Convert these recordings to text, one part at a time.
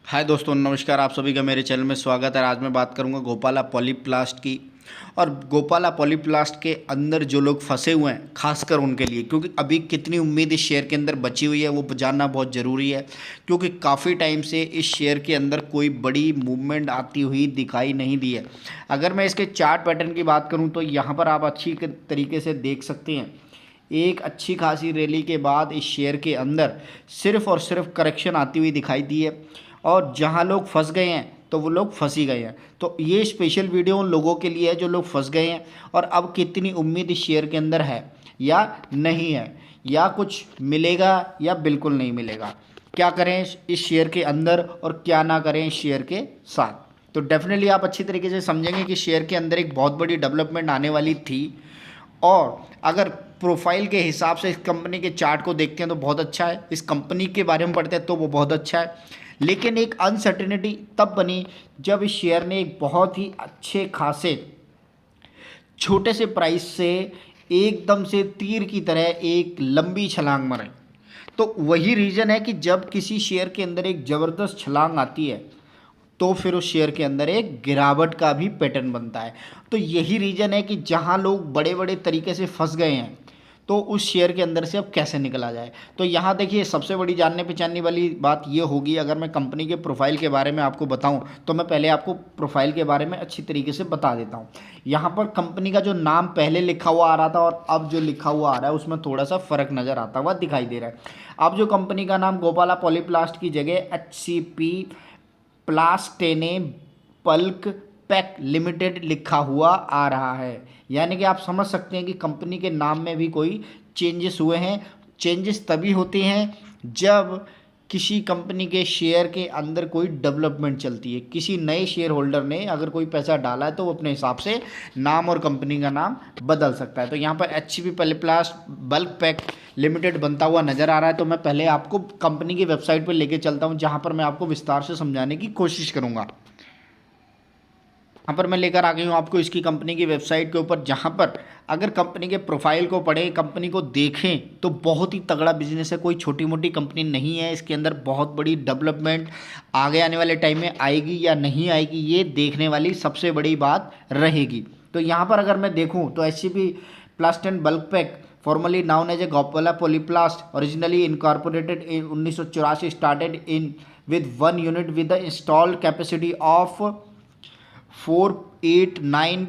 हाय दोस्तों, नमस्कार। आप सभी का मेरे चैनल में स्वागत है। आज मैं बात करूंगा गोपाला पॉलीप्लास्ट की। और गोपाला पॉलीप्लास्ट के अंदर जो लोग फंसे हुए हैं, खासकर उनके लिए, क्योंकि अभी कितनी उम्मीद इस शेयर के अंदर बची हुई है वो जानना बहुत ज़रूरी है। क्योंकि काफ़ी टाइम से इस शेयर के अंदर कोई बड़ी मूवमेंट आती हुई दिखाई नहीं दी है। अगर मैं इसके चार्ट पैटर्न की बात करूँ तो यहाँ पर आप अच्छी तरीके से देख सकते हैं। एक अच्छी खासी रैली के बाद इस शेयर के अंदर सिर्फ और सिर्फ करेक्शन आती हुई दिखाई दी है। और जहां लोग फंस गए हैं तो वो लोग फंस ही गए हैं। तो ये स्पेशल वीडियो उन लोगों के लिए है जो लोग फंस गए हैं और अब कितनी उम्मीद इस शेयर के अंदर है या नहीं है, या कुछ मिलेगा या बिल्कुल नहीं मिलेगा, क्या करें इस शेयर के अंदर और क्या ना करें इस शेयर के साथ। तो डेफिनेटली आप अच्छी तरीके से समझेंगे कि शेयर के अंदर एक बहुत बड़ी डेवलपमेंट आने वाली थी। और अगर प्रोफाइल के हिसाब से इस कंपनी के चार्ट को देखते हैं तो बहुत अच्छा है, इस कंपनी के बारे में पढ़ते हैं तो वो बहुत अच्छा है। लेकिन एक अनसर्टेनिटी तब बनी जब इस शेयर ने एक बहुत ही अच्छे खासे छोटे से प्राइस से एकदम से तीर की तरह एक लंबी छलांग मारे। तो वही रीज़न है कि जब किसी शेयर के अंदर एक ज़बरदस्त छलांग आती है तो फिर उस शेयर के अंदर एक गिरावट का भी पैटर्न बनता है। तो यही रीज़न है कि जहां लोग बड़े बड़े तरीके से फंस गए हैं तो उस शेयर के अंदर से अब कैसे निकला जाए। तो यहाँ देखिए, सबसे बड़ी जानने पहचानने वाली बात ये होगी, अगर मैं कंपनी के प्रोफाइल के बारे में आपको बताऊं तो मैं पहले आपको प्रोफाइल के बारे में अच्छी तरीके से बता देता हूँ। यहाँ पर कंपनी का जो नाम पहले लिखा हुआ आ रहा था और अब जो लिखा हुआ आ रहा है उसमें थोड़ा सा फ़र्क नज़र आता हुआ दिखाई दे रहा है। अब जो कंपनी का नाम गोपाला पॉलीप्लास्ट की जगह HCP प्लास्टेने बल्क पैक लिमिटेड लिखा हुआ आ रहा है। यानी कि आप समझ सकते हैं कि कंपनी के नाम में भी कोई चेंजेस हुए हैं। चेंजेस तभी होते हैं जब किसी कंपनी के शेयर के अंदर कोई डेवलपमेंट चलती है। किसी नए शेयर होल्डर ने अगर कोई पैसा डाला है तो वो अपने हिसाब से नाम और कंपनी का नाम बदल सकता है। तो यहाँ पर HCP Polyplast bulk pack limited बनता हुआ नज़र आ रहा है। तो मैं पहले आपको कंपनी की वेबसाइट पर लेके चलता हूँ जहाँ पर मैं आपको विस्तार से समझाने की कोशिश करूँगा। यहाँ पर मैं लेकर आ गई हूँ आपको इसकी कंपनी की वेबसाइट के ऊपर, जहाँ पर अगर कंपनी के प्रोफाइल को पढ़ें, कंपनी को देखें तो बहुत ही तगड़ा बिजनेस है। कोई छोटी मोटी कंपनी नहीं है। इसके अंदर बहुत बड़ी डेवलपमेंट आगे आने वाले टाइम में आएगी या नहीं आएगी, ये देखने वाली सबसे बड़ी बात रहेगी। तो यहाँ पर अगर मैं देखूँ तो HCP प्लास्ट and bulk pack formerly known as a Gopaala Polyplast, originally incorporated in 1984, started in with one unit with the installed capacity of 489।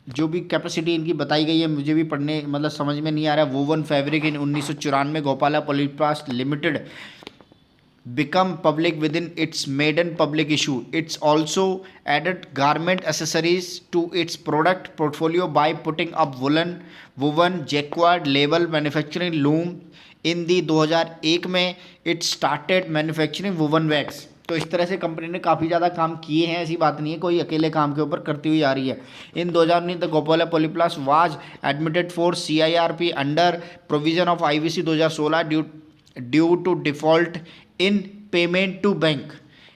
जो भी कैपेसिटी इनकी बताई गई है मुझे भी पढ़ने मतलब समझ में नहीं आ रहा है। Woven fabric in 1994 Gopala polyplast limited become public within its maiden public issue. It's also added garment accessories to its product portfolio by putting up woven jacquard label manufacturing loom in the 2001 में it started manufacturing woven wax। तो इस तरह से company ने काफ़ी ज़्यादा काम किए हैं, ऐसी बात नहीं है कोई अकेले काम के ऊपर करती हुई आ रही है। In 2019 the Gopala polyplast was admitted for CIRP under provision of IBC 2016 due to default in payment to bank.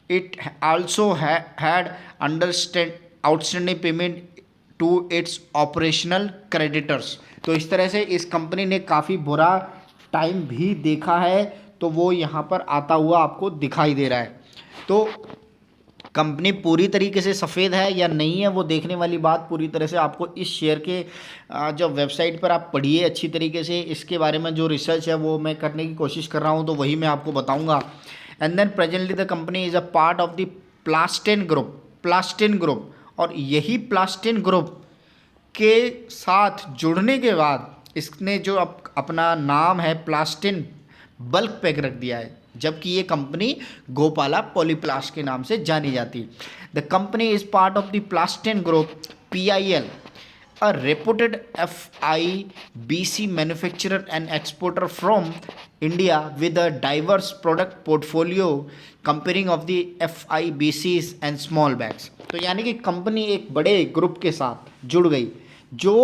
It also had outstanding payment to its operational creditors। तो इस तरह से इस कंपनी ने काफ़ी बुरा टाइम भी देखा है, तो वो यहाँ पर आता हुआ आपको दिखाई दे रहा है। तो कंपनी पूरी तरीके से सफ़ेद है या नहीं है वो देखने वाली बात पूरी तरह से आपको इस शेयर के जो वेबसाइट पर आप पढ़िए अच्छी तरीके से। इसके बारे में जो रिसर्च है वो मैं करने की कोशिश कर रहा हूँ, तो वही मैं आपको बताऊँगा। And then presently the company is a part of the Plastene group. और यही प्लास्टेन ग्रुप के साथ जुड़ने के बाद इसने जो अपना नाम है प्लास्टेन बल्क पैक रख दिया है, जबकि ये कंपनी गोपाला पॉलीप्लास्ट के नाम से जानी जाती। The company is part of the Plastene group PIL, a reputed FIBC manufacturer and exporter from India with a diverse product portfolio comparing of the FIBCs and small bags। तो यानी कि कंपनी एक बड़े ग्रुप के साथ जुड़ गई जो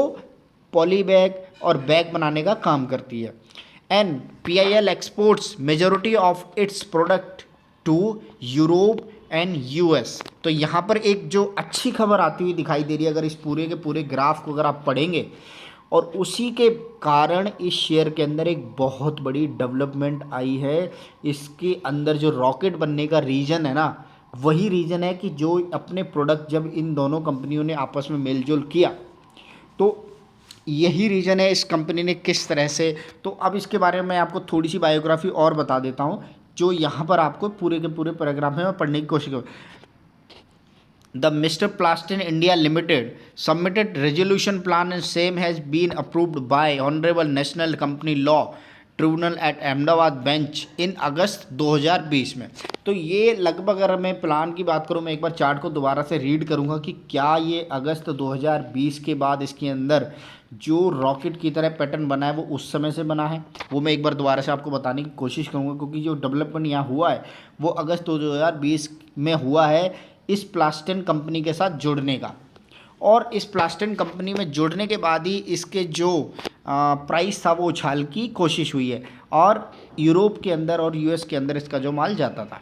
पॉली बैग और बैग बनाने का काम करती है। And PIL exports majority of its product to Europe and US। तो यहाँ पर एक जो अच्छी खबर आती हुई दिखाई दे रही है, अगर इस पूरे के पूरे ग्राफ को अगर आप पढ़ेंगे और उसी के कारण इस शेयर के अंदर एक बहुत बड़ी डेवलपमेंट आई है। इसके अंदर जो रॉकेट बनने का रीज़न है ना, वही रीज़न है कि जो अपने प्रोडक्ट जब इन दोनों कंपनियों ने आपस में मेल जोल किया, तो यही रीज़न है इस कंपनी ने किस तरह से। तो अब इसके बारे में मैं आपको थोड़ी सी बायोग्राफी और बता देता हूँ, जो यहाँ पर आपको पूरे के पूरे पैराग्राफ में मैं पढ़ने की कोशिश करूँ। The Mr. Plastin India Limited submitted resolution plan and same has been approved by Honorable National Company Law tribunal at Ahmedabad bench in August 2020 में। तो ये लगभग, अगर मैं प्लान की बात करूँ, मैं एक बार चार्ट को दोबारा से रीड करूँगा कि क्या ये अगस्त 2020 के बाद इसके अंदर जो रॉकेट की तरह पैटर्न बना है वो उस समय से बना है, वो मैं एक बार दोबारा से आपको बताने की कोशिश करूँगा, क्योंकि जो डेवलपमेंट यहाँ हुआ है वो अगस्त 2020 में हुआ है इस प्लास्टिन कंपनी के साथ जुड़ने का। और इस प्लास्टिन कंपनी में जुड़ने के बाद ही इसके जो प्राइस था वो उछाल की कोशिश हुई है, और यूरोप के अंदर और यूएस के अंदर इसका जो माल जाता था।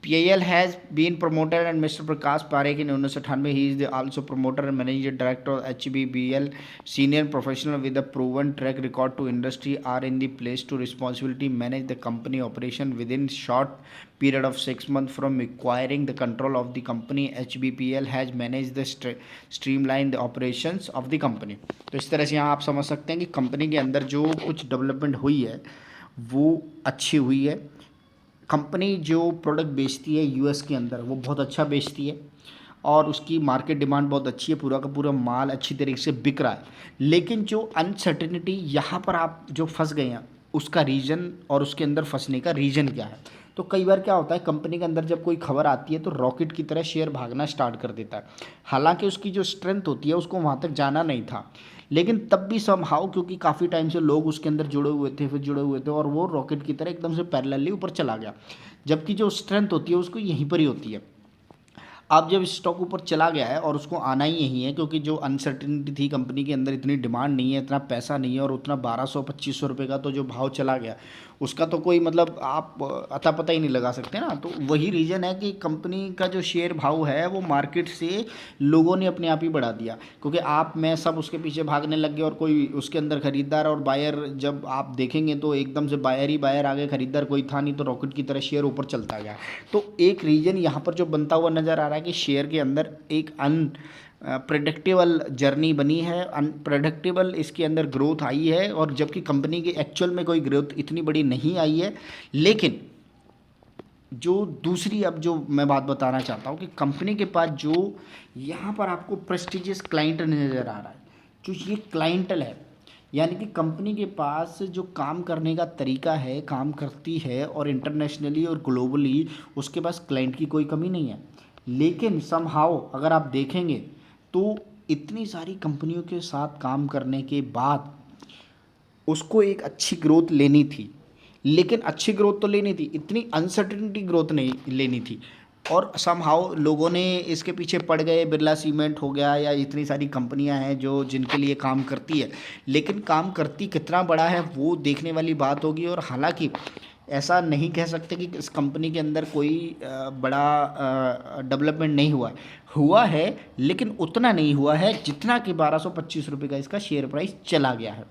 PIL has been promoted and Mr. Prakash Parekh in 1998. He is the also promoter and manager director of HBBL. Senior professional with a proven track record to industry are in the place to responsibility manage the company operation within short period of 6 months from acquiring the control of the company. HBPL has managed the streamline the operations of the company. तो इस तरह से यहाँ आप समझ सकते हैं कि कंपनी के अंदर जो कुछ डेवलपमेंट हुई है वो अच्छी हुई है। कंपनी जो प्रोडक्ट बेचती है यूएस के अंदर वो बहुत अच्छा बेचती है और उसकी मार्केट डिमांड बहुत अच्छी है, पूरा का पूरा माल अच्छी तरीके से बिक रहा है। लेकिन जो अनसर्टेनिटी यहाँ पर आप जो फंस गए हैं उसका रीज़न और उसके अंदर फंसने का रीज़न क्या है। तो कई बार क्या होता है, कंपनी के अंदर जब कोई खबर आती है तो रॉकेट की तरह शेयर भागना स्टार्ट कर देता है। हालांकि उसकी जो स्ट्रेंथ होती है उसको वहाँ तक जाना नहीं था, लेकिन तब भी समहाउ क्योंकि काफ़ी टाइम से लोग उसके अंदर जुड़े हुए थे और वो रॉकेट की तरह एकदम से पैरेलली ऊपर चला गया। जबकि जो स्ट्रेंथ होती है उसको यहीं पर ही होती है। अब जब स्टॉक ऊपर चला गया है और उसको आना ही यही है, क्योंकि जो अनसर्टिनिटी थी कंपनी के अंदर, इतनी डिमांड नहीं है, इतना पैसा नहीं है, और उतना 1200-2500 रुपये का तो जो भाव चला गया उसका तो कोई मतलब आप अता पता ही नहीं लगा सकते ना। तो वही रीज़न है कि कंपनी का जो शेयर भाव है वो मार्केट से लोगों ने अपने आप ही बढ़ा दिया, क्योंकि आप मैं सब उसके पीछे भागने लग गए और कोई उसके अंदर खरीदार और बायर जब आप देखेंगे तो एकदम से बायर ही बायर आ गए, खरीदार कोई था नहीं, तो रॉकेट की तरह शेयर ऊपर चलता गया। तो एक रीज़न यहाँ पर जो बनता हुआ नज़र आ रहा है कि शेयर के अंदर एक प्रेडिक्टेबल जर्नी बनी है, अनप्रेडिक्टेबल इसके अंदर ग्रोथ आई है, और जबकि कंपनी की एक्चुअल में कोई ग्रोथ इतनी बड़ी नहीं आई है। लेकिन जो दूसरी अब जो मैं बात बताना चाहता हूँ कि कंपनी के पास जो यहाँ पर आपको प्रेस्टिजियस क्लाइंट नज़र आ रहा है, जो ये क्लाइंटल है, यानी कि कंपनी के पास जो काम करने का तरीका है, काम करती है, और इंटरनेशनली और ग्लोबली उसके पास क्लाइंट की कोई कमी नहीं है। लेकिन समहाउ अगर आप देखेंगे तो इतनी सारी कंपनियों के साथ काम करने के बाद उसको एक अच्छी ग्रोथ लेनी थी, लेकिन अच्छी ग्रोथ तो लेनी थी, इतनी अनसर्टेनिटी ग्रोथ नहीं लेनी थी, और समहाउ लोगों ने इसके पीछे पड़ गए। बिरला सीमेंट हो गया या इतनी सारी कंपनियां हैं जो जिनके लिए काम करती है, लेकिन काम करती कितना बड़ा है वो देखने वाली बात होगी। और हालांकि ऐसा नहीं कह सकते कि इस कंपनी के अंदर कोई बड़ा डेवलपमेंट नहीं हुआ है, लेकिन उतना नहीं हुआ है जितना कि 1225 रुपये का इसका शेयर प्राइस चला गया है।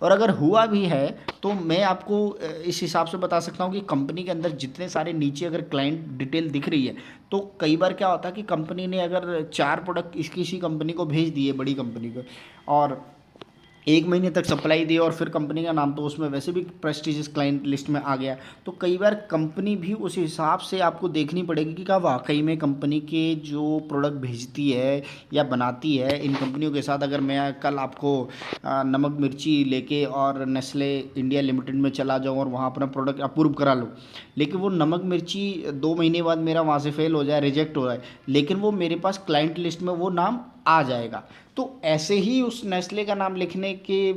और अगर हुआ भी है तो मैं आपको इस हिसाब से बता सकता हूँ कि कंपनी के अंदर जितने सारे नीचे अगर क्लाइंट डिटेल दिख रही है, तो कई बार क्या होता है कि कंपनी ने अगर 4 प्रोडक्ट किसी कंपनी को भेज दिए, बड़ी कंपनी को, और 1 महीने तक सप्लाई दी, और फिर कंपनी का नाम तो उसमें वैसे भी प्रेस्टिजियस क्लाइंट लिस्ट में आ गया, तो कई बार कंपनी भी उस हिसाब से आपको देखनी पड़ेगी कि क्या वाकई में कंपनी के जो प्रोडक्ट भेजती है या बनाती है, इन कंपनियों के साथ अगर मैं कल आपको नमक मिर्ची लेके और नेस्ले इंडिया लिमिटेड में चला जाऊँ और वहाँ अपना प्रोडक्ट अप्रूव करा लूँ, लेकिन वो नमक मिर्ची 2 महीने बाद मेरा वहाँ से फेल हो जाए, रिजेक्ट हो जाए, लेकिन वो मेरे पास क्लाइंट लिस्ट में वो नाम आ जाएगा। तो ऐसे ही उस नेस्ले का नाम लिखने के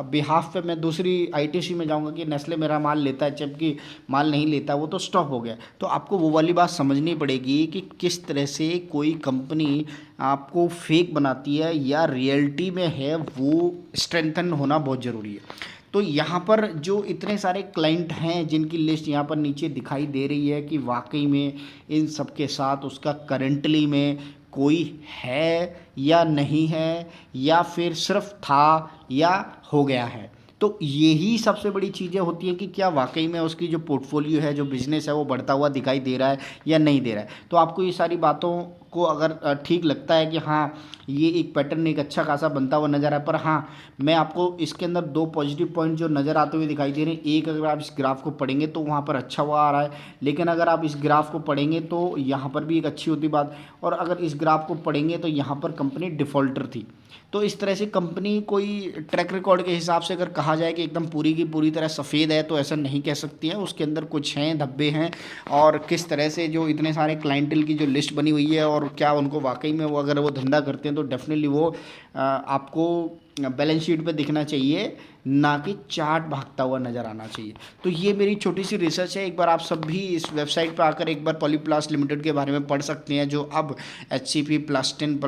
बिहाफ पे मैं दूसरी आईटीसी में जाऊंगा कि नेस्ले मेरा माल लेता है, जबकि माल नहीं लेता, वो तो स्टॉप हो गया। तो आपको वो वाली बात समझनी पड़ेगी कि किस तरह से कोई कंपनी आपको फेक बनाती है या रियलिटी में है, वो स्ट्रेंथन होना बहुत ज़रूरी है। तो यहाँ पर जो इतने सारे क्लाइंट हैं जिनकी लिस्ट यहाँ पर नीचे दिखाई दे रही है कि वाकई में इन सब के साथ उसका करंटली में कोई है या नहीं है, या फिर सिर्फ था या हो गया है। तो यही सबसे बड़ी चीज़ें होती हैं कि क्या वाकई में उसकी जो पोर्टफोलियो है, जो बिज़नेस है, वो बढ़ता हुआ दिखाई दे रहा है या नहीं दे रहा है। तो आपको ये सारी बातों को अगर ठीक लगता है कि हाँ ये एक पैटर्न एक अच्छा खासा बनता हुआ नज़र है, पर हाँ मैं आपको इसके अंदर दो पॉजिटिव पॉइंट जो नज़र आते हुए दिखाई दे रहे हैं। एक, अगर आप इस ग्राफ को पढ़ेंगे तो वहाँ पर अच्छा हुआ आ रहा है, लेकिन अगर आप इस ग्राफ को पढ़ेंगे तो यहाँ पर भी एक अच्छी होती बात, और अगर इस ग्राफ को पढ़ेंगे तो यहाँ पर कंपनी डिफ़ॉल्टर थी। तो इस तरह से कंपनी कोई ट्रैक रिकॉर्ड के हिसाब से अगर कहा जाए कि एकदम पूरी की पूरी तरह सफ़ेद है तो ऐसा नहीं कह सकती है, उसके अंदर कुछ हैं धब्बे हैं। और किस तरह से जो इतने सारे क्लाइंटल की जो लिस्ट बनी हुई है और क्या उनको वाकई में वो अगर वो धंधा करते हैं तो डेफिनेटली वो आपको बैलेंस शीट पे दिखना चाहिए, ना कि चार्ट भागता हुआ नज़र आना चाहिए। तो ये मेरी छोटी सी रिसर्च है। एक बार आप सब भी इस वेबसाइट पर आकर एक बार पॉलीप्लास्ट लिमिटेड के बारे में पढ़ सकते हैं, जो अब HCP प्लास्टिन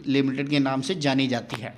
लिमिटेड के नाम से जानी जाती है।